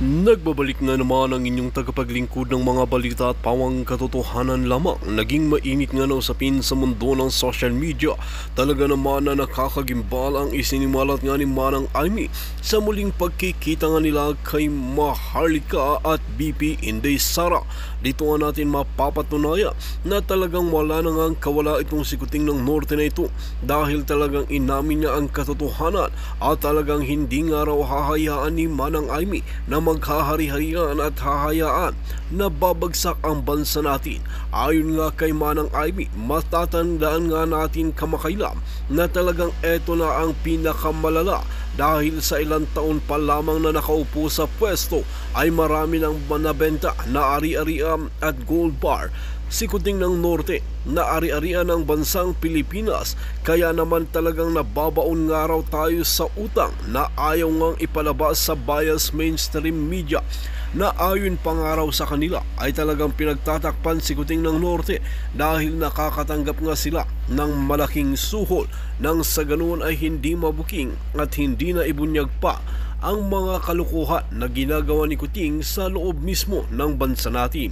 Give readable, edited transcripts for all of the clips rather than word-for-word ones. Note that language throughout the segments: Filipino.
Nagbabalik na naman ang inyong tagapaglingkod ng mga balita at pawang katotohanan lamang. Naging mainit nga na usapin sa mundo ng social media. Talaga naman na nakakagimbal ang isinimalat nga ni Manang Aimee sa muling pagkikita nga nila kay Maharlika at BP Inday Sara. Dito nga natin mapapatunayan na talagang wala na nga kawala itong sikuting ng norte na ito dahil talagang inamin niya ang katotohanan at talagang hindi nga raw hahayaan ni Manang Aimee na maghahari-harian at hahayaan na babagsak ang bansa natin. Ayon nga kay Manang Aimee, matatandaan nga natin kamakailan na talagang eto na ang pinakamalala dahil sa ilang taon pa lamang na nakaupo sa pwesto ay marami nang nabenta na ari-arian at gold bar sikuting ng norte na ari-arian ng bansang Pilipinas, kaya naman talagang nababaon nga raw tayo sa utang na ayaw ngang ipalabas sa bias mainstream media na ayon pa nga raw sa kanila ay talagang pinagtatakpan sikuting ng norte dahil nakakatanggap nga sila ng malaking suhol nang sa ganoon ay hindi mabuking at hindi na ibunyag pa ang mga kalukuhan na ginagawa ni Kuting sa loob mismo ng bansa natin.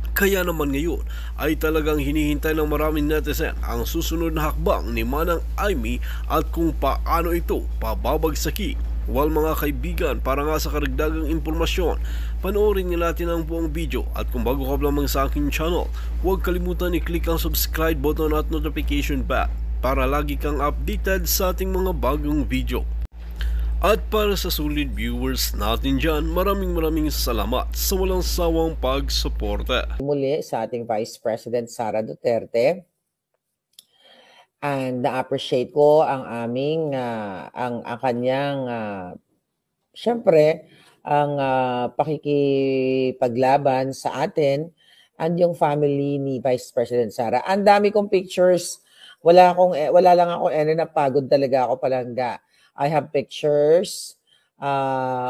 Kaya naman ngayon ay talagang hinihintay ng maraming netizen ang susunod na hakbang ni Manang Aimee at kung paano ito pababagsaki. Well mga kaibigan, para nga sa karagdagang impormasyon, panoorin nga natin ang buong video at kung bago ka lamang sa aking channel, huwag kalimutan i-click ang subscribe button at notification bell para lagi kang updated sa ating mga bagong video. At para sa solid viewers natin dyan, maraming salamat sa walang sawang pagsuporta. Muli sa ating Vice President Sara Duterte. And na-appreciate ko ang aming, ang kanyang, syempre, ang pakikipaglaban sa atin and yung family ni Vice President Sara. Ang dami kong pictures. Wala lang ako napagod talaga ako palangga. I have pictures,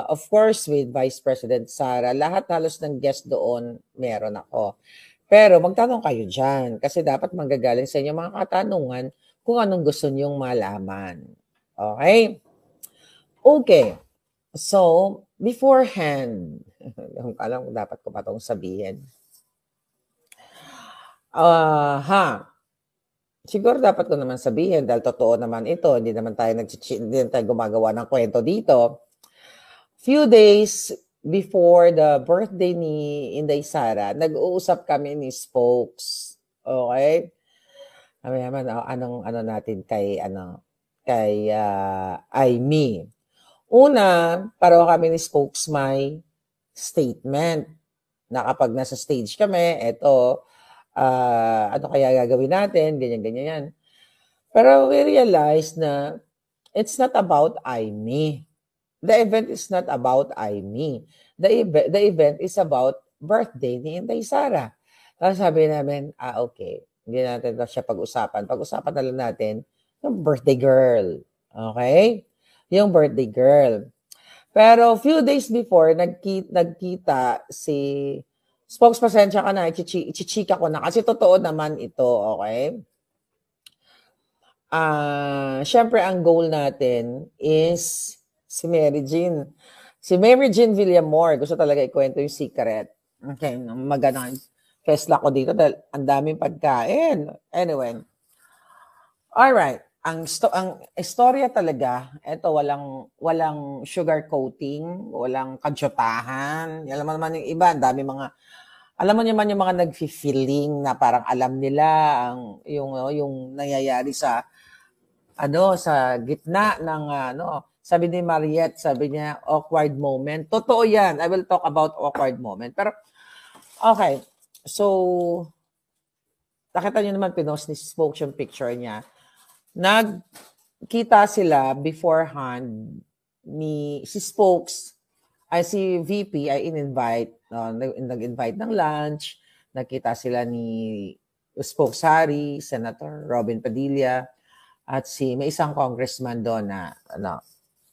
of course, with Vice President Sara. Lahat halos ng guest doon, meron ako. Pero magtanong kayo dyan kasi dapat manggagaling sa inyo mga katanungan kung anong gusto nyong malaman. Okay? Okay. So, beforehand, alam ko dapat ko pa itong sabihin. Siguro dapat ko naman sabihin dahil totoo naman ito. Hindi naman tayo gumagawa ng kwento dito. Few days before the birthday ni Inday Sara, nag-uusap kami ni Spokes. Okay? Anong natin kay Aimee. Una, pareho kami ni Spokes may statement na kapag nasa stage kami, eto, ano kaya gagawin natin, ganyan yan. Pero we realized na it's not about Aimee. The event is not about Aimee. The event is about birthday ni Inday Sara. Tapos sabi namin, okay, hindi natin siya pag-usapan. Pag-usapan na lang natin yung birthday girl. Okay? Yung birthday girl. Pero few days before, nagkita si Spokes, pasensya ka na, ichichika ko na. Kasi totoo naman ito, okay? Siyempre, ang goal natin is si Mary Jean. Si Mary Jean Villamor, gusto talaga ikwento yung secret. Okay, magandang festla ko dito dahil ang daming pagkain. Anyway. Alright. Ang istorya talaga, eto walang sugar coating, walang kadyotahan. Alam mo naman yung iba, ang dami alam mo naman yung mga nag-feeling na parang alam nila yung nangyayari sa gitna ng sabi ni Mariette, sabi niya awkward moment. Totoo yan. I will talk about awkward moment. Pero okay. So nakita niyo naman pinost ni Spokes yung picture niya. Nagkita sila beforehand ni si Spokes ay si VP ay nag-invite ng lunch. Nagkita sila ni Spokes Harry, Senator Robin Padilla, at may isang congressman doon na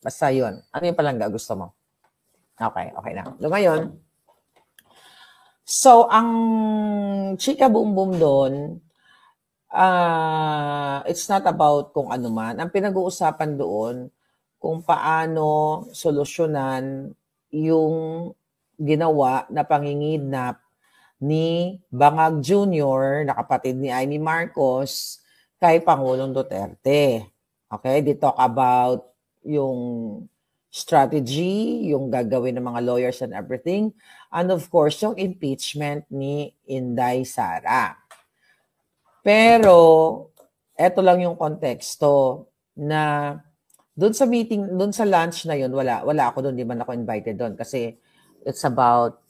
basta yun. Ano yung palangga gusto mo? Okay na. So ngayon, so ang chika boom boom doon, it's not about kung ano man. Ang pinag-uusapan doon, kung paano solusyonan yung ginawa na pangingidnap ni Bangag Jr., na kapatid ni Amy Marcos, kay Pangulong Duterte. Okay, they talk about yung strategy, yung gagawin ng mga lawyers and everything, and of course, yung impeachment ni Inday Sara. Pero, eto lang yung konteksto na doon sa meeting, doon sa lunch na yun, wala ako doon, di man ako invited doon kasi it's about,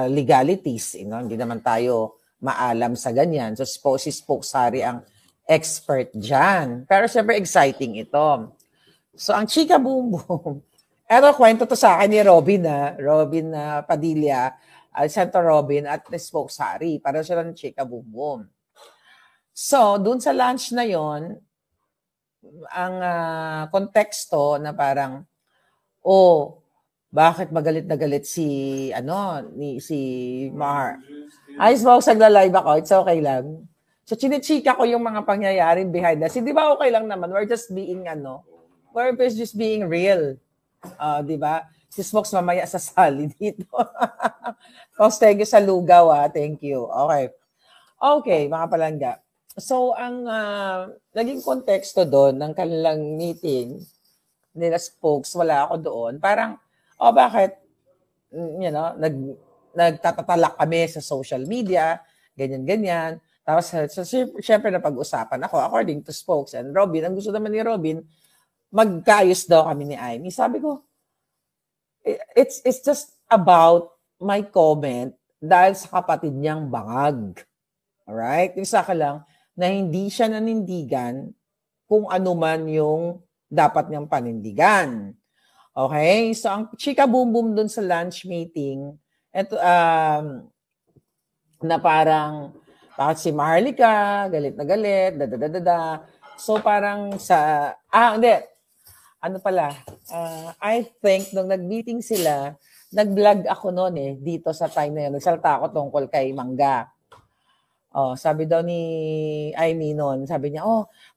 legalities, hindi naman tayo maalam sa ganyan. So, si Spoke Sari ang expert dyan. Pero syempre exciting ito. So, ang Chika Boom Boom, eto kwento to sa akin ni Robin Padilla, Santo Robin at Spoke Sari. Para sila ng Chika Boom Boom. So, dun sa lunch na yon, ang konteksto na parang, bakit magalit na galit si Mar? Ay, Spoke, sagla-live ako. It's okay lang. So, chinichika ko yung mga pangyayari behind us. Di ba okay lang naman? We're just being real. Di ba? Si Smokes mamaya sa sali dito. Thank you sa lugaw, Thank you. Okay, mga palangga. So, ang naging konteksto doon ng kanilang meeting nila Spokes, wala ako doon. Parang, bakit, nagtatatalak kami sa social media, ganyan-ganyan. Tapos, syempre napag-usapan ako, according to Spokes and Robin. Ang gusto naman ni Robin, magkaayos daw kami ni Amy. Sabi ko, it's just about my comment dahil sa kapatid niyang Bangag. Alright? Yung saka lang, na hindi siya nanindigan kung ano man yung dapat niyang panindigan. Okay? So, ang Chika Boom Boom dun sa lunch meeting, ito, na parang, bakit si Maharlika, galit na galit, So, parang I think, nung nag-meeting sila, nag-vlog ako noon dito sa time na yun. Nagsalita ako tungkol kay Mangga. Sabi daw ni Amy noon, sabi niya,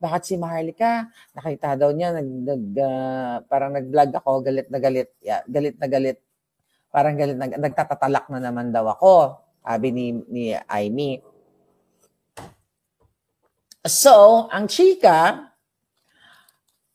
bakit si Maharlika? Nakita daw niya, parang nag-vlog ako, galit na galit. Yeah, galit na galit. Parang galit na, nagtatatalak na naman daw ako. Sabi ni Amy. So, ang chika,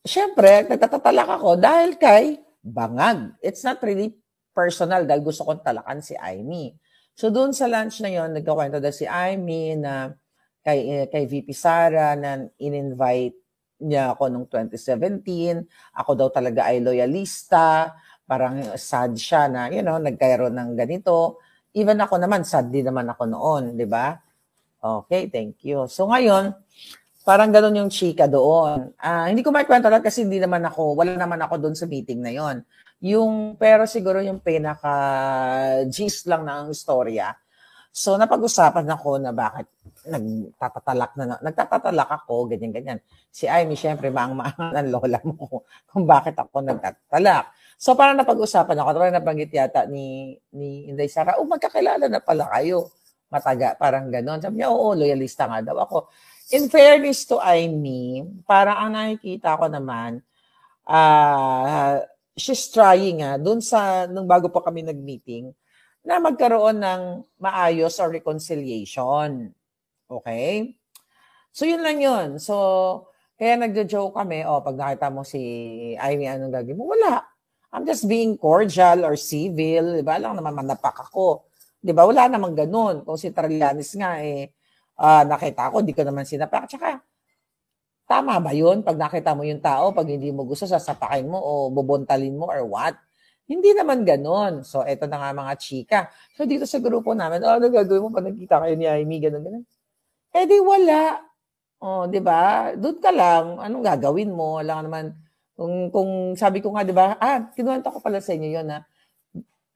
syempre, nagtatatalak ako dahil kay Bangag. It's not really personal dahil gusto kong talakan si Amy. So, doon sa lunch na yon, nagkakwento daw si Amy na kay VP Sara na in-invite niya ako noong 2017. Ako daw talaga ay loyalista. Parang sad siya na, nagkaroon ng ganito. Even ako naman, sad din naman ako noon, di ba? Okay, thank you. So, ngayon, parang ganun yung chika doon. Hindi ko maikwento lang kasi wala naman ako doon sa meeting na yon. Pero siguro yung pinaka-gist lang ng istorya. So, napag-usapan ako na bakit nagtatatalak ako, ganyan-ganyan. Si Amy, syempre, maang-maang ng lola mo kung bakit ako nagtatatalak. So, parang napag-usapan ako. Parang nabanggit yata ni Inday Sara, magkakilala na pala kayo. Mataga, parang ganon. Sabi niya, oo, loyalista nga daw ako. In fairness to Amy, parang ang nakikita ko naman, she's trying nung bago pa kami nag-meeting, na magkaroon ng maayos or reconciliation. Okay? So, yun lang yun. So, kaya nagjo-joke kami, pag nakita mo si Amy, anong gagawin mo? Wala. I'm just being cordial or civil. Diba? Alam naman, manapak ako. Diba? Wala namang ganun. Kung si Trillanes nga, nakita ko, di ko naman sinapak. Tsaka, tama ba yun? Pag nakita mo yung tao, pag hindi mo gusto, sasapakin mo o bubuntalin mo or what? Hindi naman ganun. So, eto na nga mga chika. So, dito sa grupo namin, ano gagawin mo pag nakita kayo ni Amy, ganun. Di wala. Di ba? Doon ka lang. Anong gagawin mo? Wala ka naman. Kung sabi ko nga, di ba? Kinuwento ko pala sa inyo yun,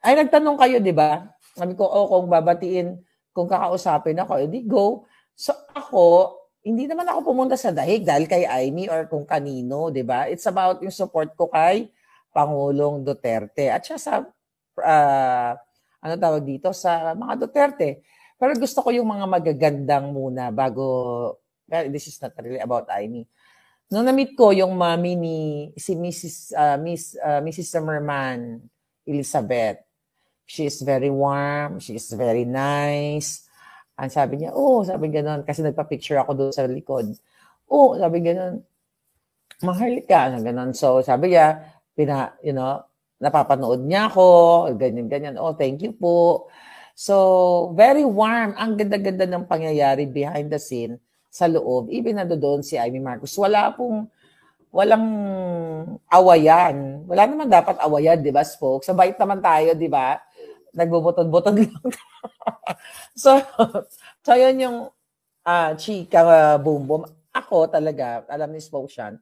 Ay, nagtanong kayo, di ba? Sabi ko, kung babatiin, kung kakausapin ako, edi go. So, ako, hindi naman ako pumunta sa dahig dahil kay Amy or kung kanino, di ba? It's about yung support ko kay Pangulong Duterte. At siya sa, sa mga Duterte. Pero gusto ko yung mga magagandang muna bago, this is not really about Amy. Nung na-meet ko yung mommy ni si Mrs. Zimmerman, Elizabeth, she is very warm, she is very nice. Ang sabi niya, sabi gano'n, kasi nagpa-picture ako doon sa likod. Sabi gano'n, Maharlika, gano'n. So, sabi niya, napapanood niya ako, ganyan. Thank you po. So, very warm. Ang ganda-ganda ng pangyayari behind the scene sa loob. Even na doon si Amy Marcos. Walang awayan. Wala naman dapat awayan, di ba, folks? Sa bait naman tayo, di ba? Nagbubutod-butod lang. so yun yung chika boom boom. Ako talaga, alam ni Spokeshan,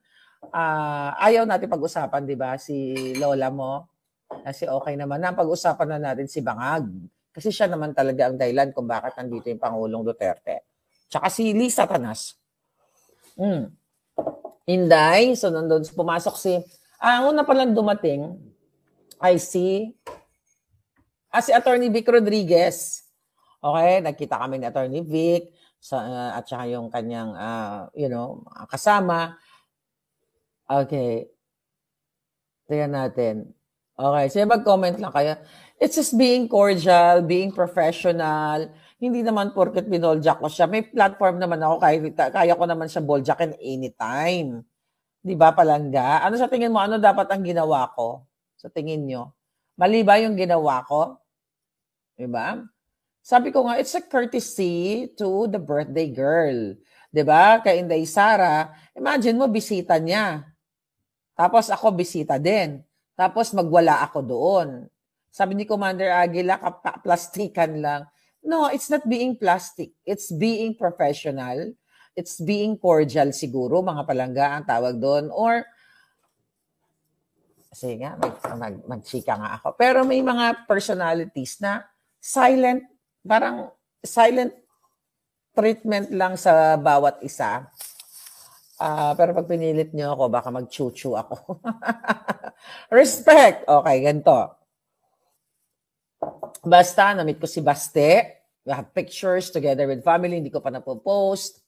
ayaw natin pag-usapan, di ba, si lola mo. Kasi okay naman na pag-usapan na natin si Bangag. Kasi siya naman talaga ang dahilan kung bakit nandito yung Pangulong Duterte. Tsaka si Lisa Tanas. Inday, so nandun, pumasok ang una palang dumating ay si Attorney Vic Rodriguez. Okay, nagkita kami ni Attorney Vic at saka yung kanyang, kasama. Okay. Tingnan natin. Okay, so mag-comment lang kayo. It's just being cordial, being professional. Hindi naman porket binoljak ko siya. May platform naman ako, kaya ko naman siya boljakin anytime. Di ba, Palangga? Ano sa tingin mo? Ano dapat ang ginawa ko? Sa tingin nyo? Mali ba yung ginawa ko? Di ba? Sabi ko nga, it's a courtesy to the birthday girl. Di ba? Kay Inday Sara, imagine mo, bisita niya. Tapos ako bisita din. Tapos magwala ako doon. Sabi ni Commander Aguila, plastikan lang. No, it's not being plastic. It's being professional. It's being cordial siguro, mga Palangga ang tawag doon. Or, kasi nga, magchika nga ako. Pero may mga personalities na silent, parang silent treatment lang sa bawat isa. Pero pag pinilit nyo ako, baka mag-chu-chu ako. Respect! Okay, ganito. Basta, na-meet ko si Baste. We have pictures together with family. Hindi ko pa napopost.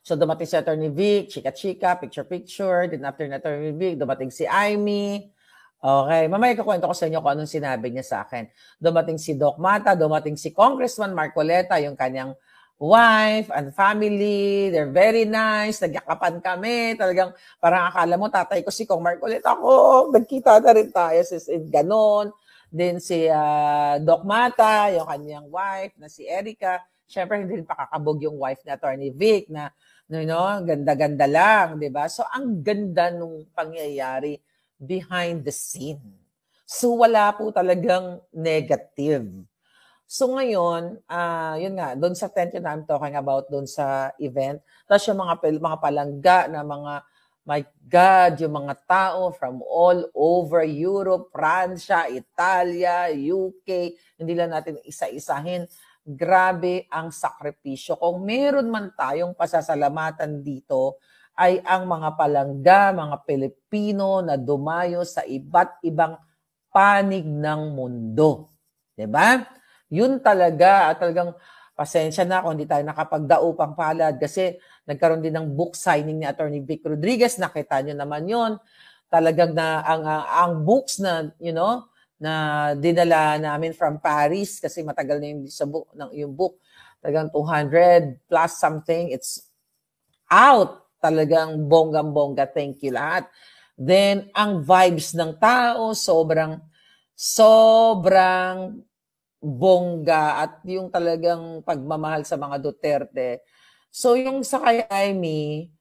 So, dumating si Attorney Vic, chika-chika, picture-picture. Then after na Attorney Vic, dumating si Amy. Okay, mamaya kukwento ko sa inyo kung anong sinabi niya sa akin. Dumating si Doc Mata, dumating si Congressman Marcoleta, yung kanyang wife and family. They're very nice. Nagyakapan kami. Talagang parang akala mo, tatay ko si Kong Marcoleta ko. Nagkita na rin tayo. Ganon. Then si Doc Mata, yung kanyang wife na si Erica. Siyempre, hindi rin pakakabog yung wife na Attorney Vic na, ganda-ganda lang, di ba? So, ang ganda nung pangyayari behind the scene. So, wala po talagang negative. So, ngayon, yun nga, doon sa tent yun I'm talking about, doon sa event. Tapos yung mga palangga na mga, my God, yung mga tao from all over Europe, Pransya, Italia, UK, hindi lang natin isa-isahin. Grabe ang sakripisyo. Kung meron man tayong pasasalamatan dito, ay ang mga palangga, mga Pilipino na dumayo sa iba't ibang panig ng mundo. Diba? Yun talagang pasensya na kung hindi tayo nakapagdaupang palad kasi nagkaroon din ng book signing ni Attorney Vic Rodriguez. Nakita nyo naman yun. Talagang na ang books na, na dinala namin from Paris kasi matagal na yung book. Talagang 200 plus something. It's out. Talagang bonggang-bongga. Thank you lahat. Then, ang vibes ng tao, sobrang bongga at yung talagang pagmamahal sa mga Duterte. So, yung sa kay Amy,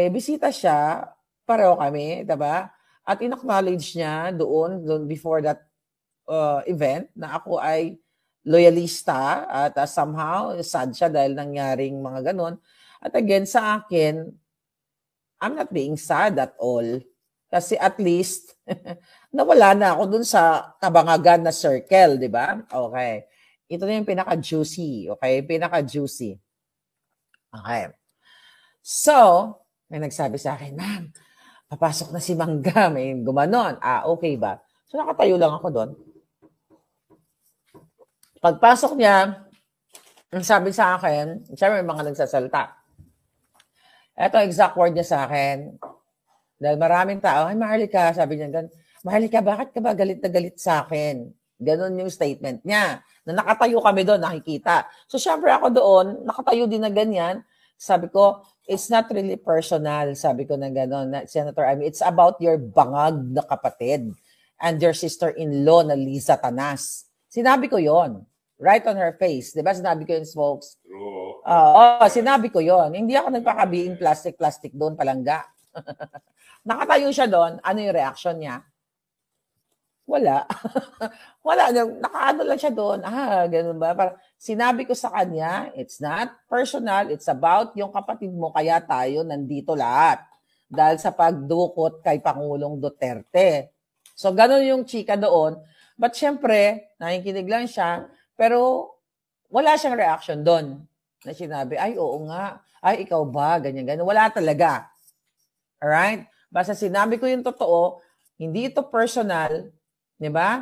bisita siya, pareho kami, diba? At in-acknowledge niya doon before that event na ako ay loyalista at somehow sad siya dahil nangyaring mga ganon. At again, sa akin, I'm not being sad at all. Kasi at least, nawala na ako dun sa kabangagan na circle, di ba? Okay. Ito na yung pinaka-juicy. Okay? Pinaka-juicy. Okay. So, may nagsabi sa akin, ma'am, papasok na si Mangga. May gumanon. Okay ba? So, nakatayo lang ako doon. Pagpasok niya, ang sabi sa akin, siyempre may mga nagsasalita. Ito, exact word niya sa akin. Dahil maraming tao, ay Maharlika, sabi niya ganun, Maharlika, bakit ka ba galit na galit sa akin? Ganon yung statement niya. Na nakatayo kami doon, nakikita. So, syempre ako doon, nakatayo din na ganyan. Sabi ko, it's not really personal, sabi ko na gano'n, Senator Amy. It's about your bangag na kapatid and your sister-in-law na Liza Tanas. Sinabi ko yon, right on her face. Diba sinabi ko yun, folks? Sinabi ko yon. Hindi ako nagpakabiing plastic doon, palangga. Nakatayo siya doon, ano yung reaction niya? Wala. Wala. Nakaano lang siya doon. Ganun ba? Parang sinabi ko sa kanya, it's not personal, it's about yung kapatid mo, kaya tayo nandito lahat. Dahil sa pagdukot kay Pangulong Duterte. So, ganun yung chika doon. But syempre, nakikinig lang siya, pero wala siyang reaction doon. Na sinabi, ay, oo nga. Ay, ikaw ba? Ganyan, ganyan. Wala talaga. Alright? Basta sinabi ko yung totoo, hindi ito personal, di ba?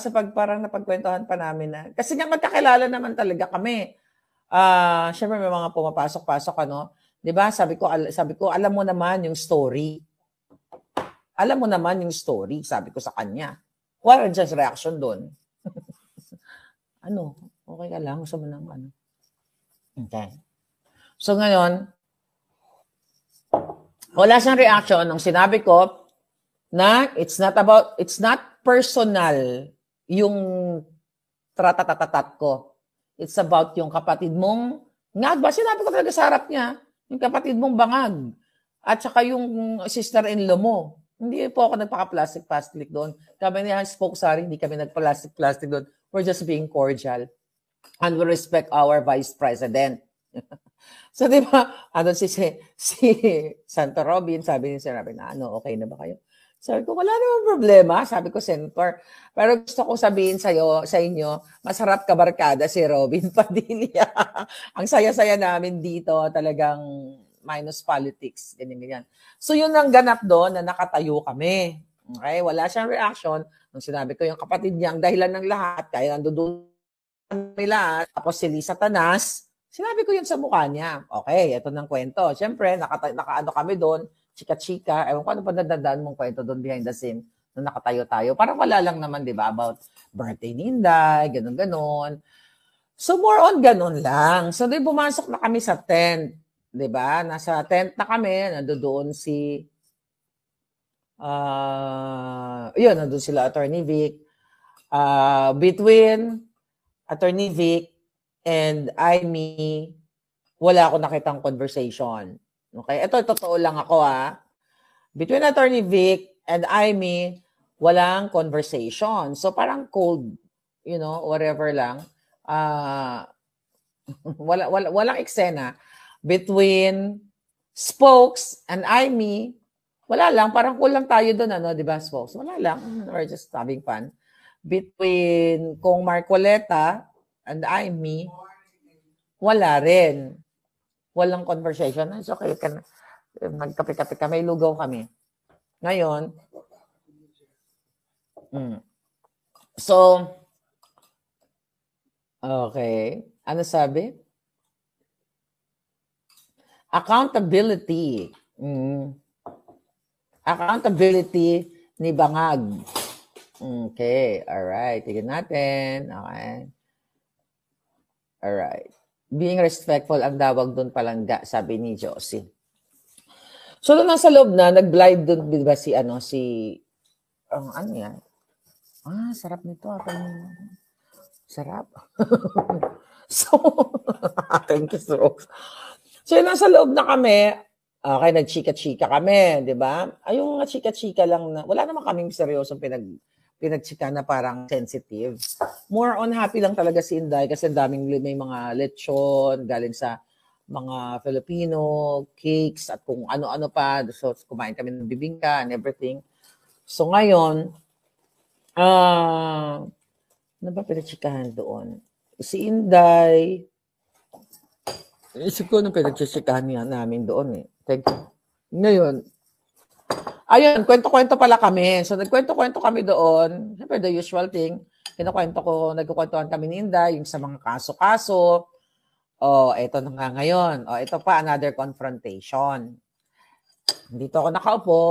Sa parang napagkwentuhan pa namin na. Kasi nga magkakilala naman talaga kami. Syempre may mga pumapasok-pasok, ano. Di ba? Sabi ko, alam mo naman yung story. Alam mo naman yung story, sabi ko sa kanya. Wala rin siyang reaction doon. Ano? Okay ka lang? Gusto mo ng ano? Okay. So ngayon, wala siyang reaction nung sinabi ko na it's not personal yung tratatatat ko. It's about yung kapatid mong, nga ba, sinabi ko talaga sa harap niya, yung kapatid mong bangag. At saka yung sister-in-law mo. Hindi po ako nagpaka-plastic doon. Kami niya spoke, sorry, hindi kami nagpa-plastic doon. We're just being cordial. And we respect our Vice President. So, di ba, si Santo Robin, sabi niya, sinabi na, okay na ba kayo? Sabi ko, wala namang problema. Sabi ko, Senator. Pero gusto ko sabihin sa inyo, masarap kabarkada si Robin Padilla. Ang saya-saya namin dito, talagang minus politics. Ganyan. So, yun ang ganap doon na nakatayo kami. Okay? Wala siyang reaction. Nung sinabi ko, yung kapatid niya, ang dahilan ng lahat, kaya nandoon kami lahat. Tapos si Liza Tanas, sinabi ko yun sa mukha niya. Okay, ito ng kwento. Siyempre, nakaano kami doon, chika-chika. Ewan ko ano pa nadandaan mong kwento doon behind the scene na nakatayo-tayo. Parang wala lang naman, di ba? About birthday ni Inday, ganun-ganon. So, more on ganun lang. So, di bumasok na kami sa tent. Di ba? Nasa tent na kami. Nandoon si nandun sila, Attorney Vic. Between Attorney Vic and Amy, wala ako nakitang conversation. Okay? Ito, totoo lang ako, Between Attorney Vic and Amy, walang conversation. So, parang cold, whatever lang. Walang eksena. Between Spokes and Amy, wala lang. Parang cool lang tayo doon, di ba, Spokes? Wala lang. We're just having fun. Between Kong Marcoleta and Amy, wala rin. Walang conversation. It's okay. Nagkape-kape kami, lugaw kami. Ngayon, so, okay. Ano sabi? Accountability. Accountability ni Bangag. Okay. Alright. Tignan natin. Okay. Alright. Being respectful ang dawag doon palangga, sabi ni Josie. So, doon nasa loob na, nag-blind doon, di ba ano yan? Sarap nito. Sarap. So, thank you, so. So, nasa loob na kami, okay, nag-chika-chika kami, di ba? Yung chika-chika lang na, wala naman kaming seryosong pinagchika na parang sensitive. More on happy lang talaga si Inday kasi daming may mga lechon galing sa mga Filipino, cakes, at kung ano-ano pa. So, kumain kami ng bibingka and everything. So, ngayon, ano ba pinagchikahan doon? Si Inday, isip ko nung pinagchikahan niya namin doon Thank you. Ngayon, ayun, kwento-kwento pala kami. So, nagkwento-kwento kami doon. Siyempre, the usual thing. Nagkukwentuhan kami ni Inday, yung sa mga kaso-kaso. eto na nga ngayon. Ito pa, another confrontation. Dito ako nakaupo.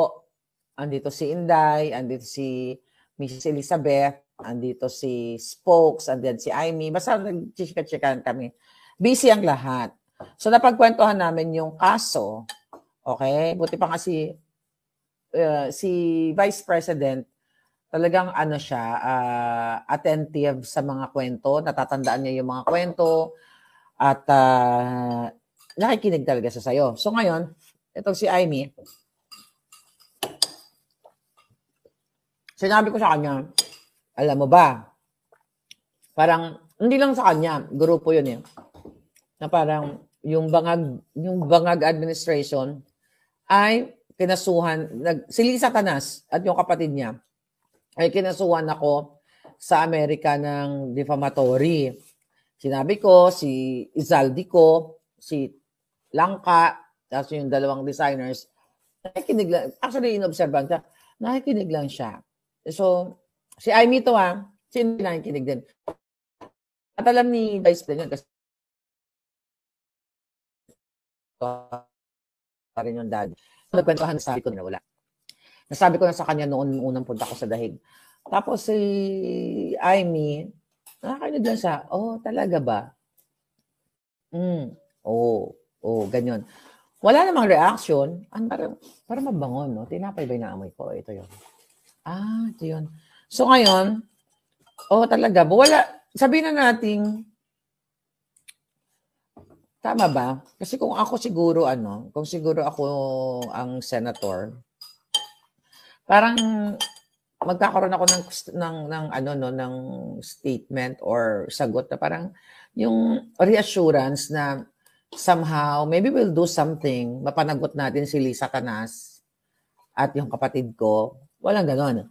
Andito si Inday, andito si Mrs. Elizabeth, andito si Spokes, andito si Amy. Basta nag-chika-chikan kami. Busy ang lahat. So, napagkwentuhan namin yung kaso. Okay? Buti pa nga si Vice President, talagang siya, attentive sa mga kwento. Natatandaan niya yung mga kwento. At nakikinig talaga siya sa'yo. So, ngayon, itong si Amy, sinabi ko sa kanya, alam mo ba, parang, hindi lang sa kanya, grupo yun eh, na parang, yung bangag administration ay kinasuhan, si Lisa Canas at yung kapatid niya, ay kinasuhan ako sa Amerika ng defamatory. Sinabi ko, si Izaldi ko, si Langka, tapos yung dalawang designers, nakikinig lang, actually inobservan siya, nakikinig lang siya. So, si Amy to sino nakikinig din. At alam ni Vice President kasi rin yung dad. Nagkwentuhan, sabi ko na wala. Nasabi ko na sa kanya noon unang punta ko sa dahig. Tapos si Amy, nakakinig lang siya, talaga ba? Ganyan. Wala namang reaction. Parang mabangon, no? Tinapay ba yung naamoy ko? Ito yun. Ito yun. So ngayon, talaga, wala, sabihin na natin, tama ba? Kasi kung ako siguro, kung siguro ako ang senator, parang magkakaroon ako ng statement or sagot na parang yung reassurance na somehow, maybe we'll do something, mapanagot natin si Lisa Canas at yung kapatid ko. Walang ganon.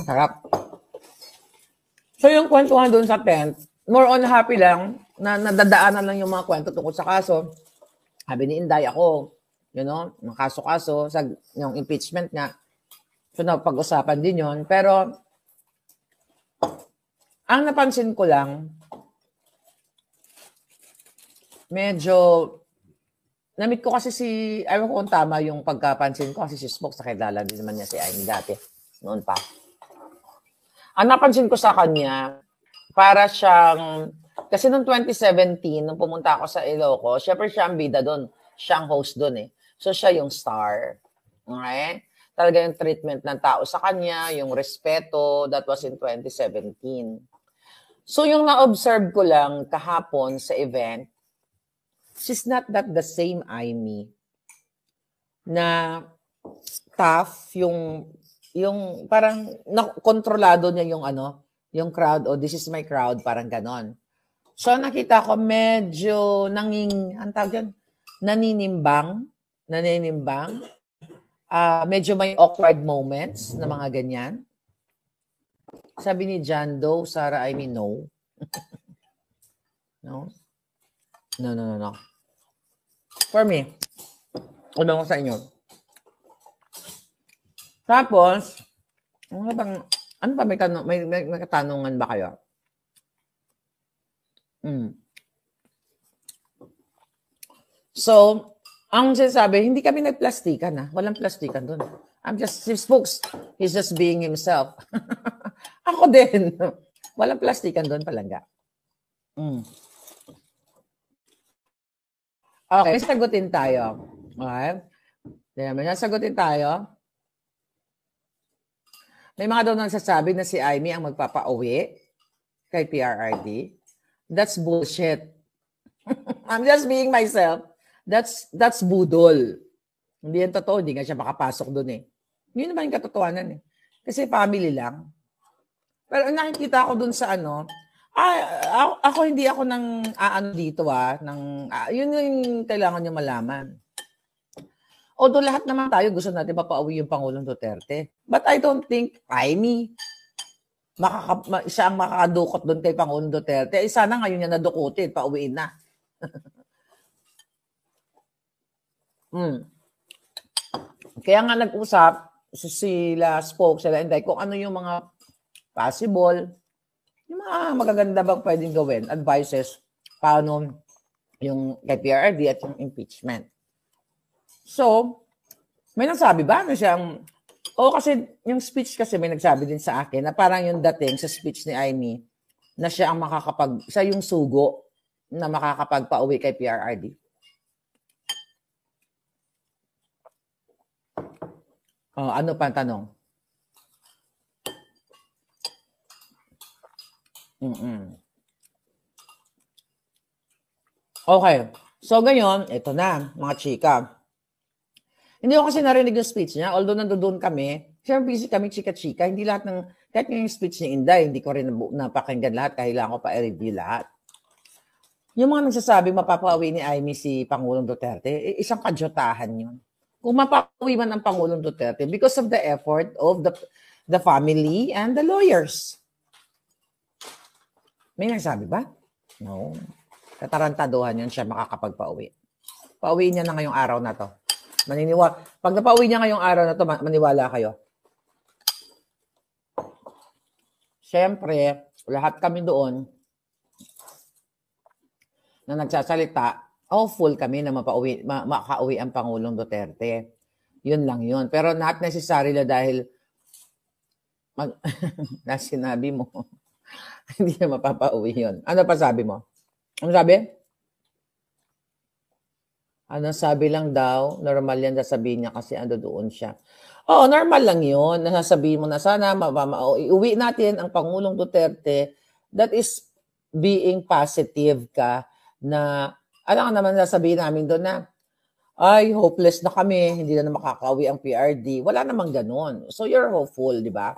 Sarap. So yung kwentuhan doon sa tent, more on happy lang, na nadadaanan lang yung mga kwento tungkol sa kaso. Sabi ni Inday, ako, yung kaso-kaso, yung impeachment nga. So napag-usapan din yun. Pero, ang napansin ko lang, medyo, namit ko kasi ayaw ko kung tama yung pagkapansin ko kasi si Smoke, nakilala din naman niya si Amy dati. Noon pa. Ang napansin ko sa kanya, para siyang, kasi noong 2017, nung pumunta ako sa Ilocos, syempre siya ang bida doon. Siya ang host doon eh. So siya yung star. Okay? Talaga yung treatment ng tao sa kanya, yung respeto, that was in 2017. So yung na-observe ko lang kahapon sa event, she's not that the same Amy na tough, yung parang kontrolado niya yung crowd, this is my crowd, parang ganon. So nakita ko medyo naninimbang, medyo may awkward moments na mga ganyan. Sabi ni John Doe, Sarah, I mean, no. No. For me, ano ko sa inyo. Tapos, ano ba, may katanungan ba kayo? So, ang sinasabi, hindi kami nagplastikan Walang plastikan doon. Si Spokes, he's just being himself. Ako din. Walang plastikan doon, palangga. Okay, sagutin tayo. Okay? Sagutin tayo. May mga daw nagsasabi na si Amy ang magpapauwi kay PRRD. That's bullshit. I'm just being myself. That's budol. Hindi yan totoo. Hindi nga siya makapasok doon eh. Yun naman yung katotohanan eh. Kasi family lang. Pero nakikita ko doon sa ako hindi ako dito yun yung kailangan nyo malaman. Although lahat naman tayo gusto natin mapauwi yung Pangulong Duterte. But I don't think Amy siya ang makakadukot doon kay Pangulong Duterte. Sana ngayon niya nadukutin, pauwiin na. Kaya nga nag-usap sila Spoke, sila Inday, kung ano yung mga possible, yung mga magaganda bang pwedeng gawin, advices paano yung kay PRRD at yung impeachment. So, may nagsabi ba na siyang, kasi yung speech kasi may nagsabi din sa akin na parang yung dating sa speech ni Amy na siya ang siya yung sugo na makakapagpauwi kay PRRD. Ano pa ang tanong? Okay. So, ngayon, ito na, mga chika. Hindi ko kasi narinig yung speech niya. Although nandoon kami, siyempre busy kami chika-chika. Hindi lahat ng, kahit yung speech ni Inday, hindi ko rin napakinggan lahat. Kailangan ko pa i-review lahat. Yung mga nagsasabing mapapauwi ni Amy si Pangulong Duterte, isang kadyotahan yun. Kung mapapauwi man ang Pangulong Duterte because of the effort of the family and the lawyers. May nagsabi ba? No. Katarantaduhan yun siya makakapagpauwi. Pauwiin niya na ngayong araw na to. Pag napauwi niya ngayong araw na to, maniwala kayo. Siyempre, lahat kami doon na nagsasalita, hopeful kami na makauwi ang Pangulong Duterte. Yun lang yun. Pero not necessary na dahil na sinabi mo, hindi na mapapauwi yun. Ano pa sabi mo? Ano sabi? Ano sabi lang daw, normal yan sasabihin niya kasi ando doon siya. Oo, normal lang yun. Nasasabihin mo na sana, iuwi natin ang Pangulong Duterte. That is being positive ka na, alam naman sasabihin namin doon na, ay, hopeless na kami, hindi na makakauwi ang PRD. Wala namang ganun. So, you're hopeful, di ba?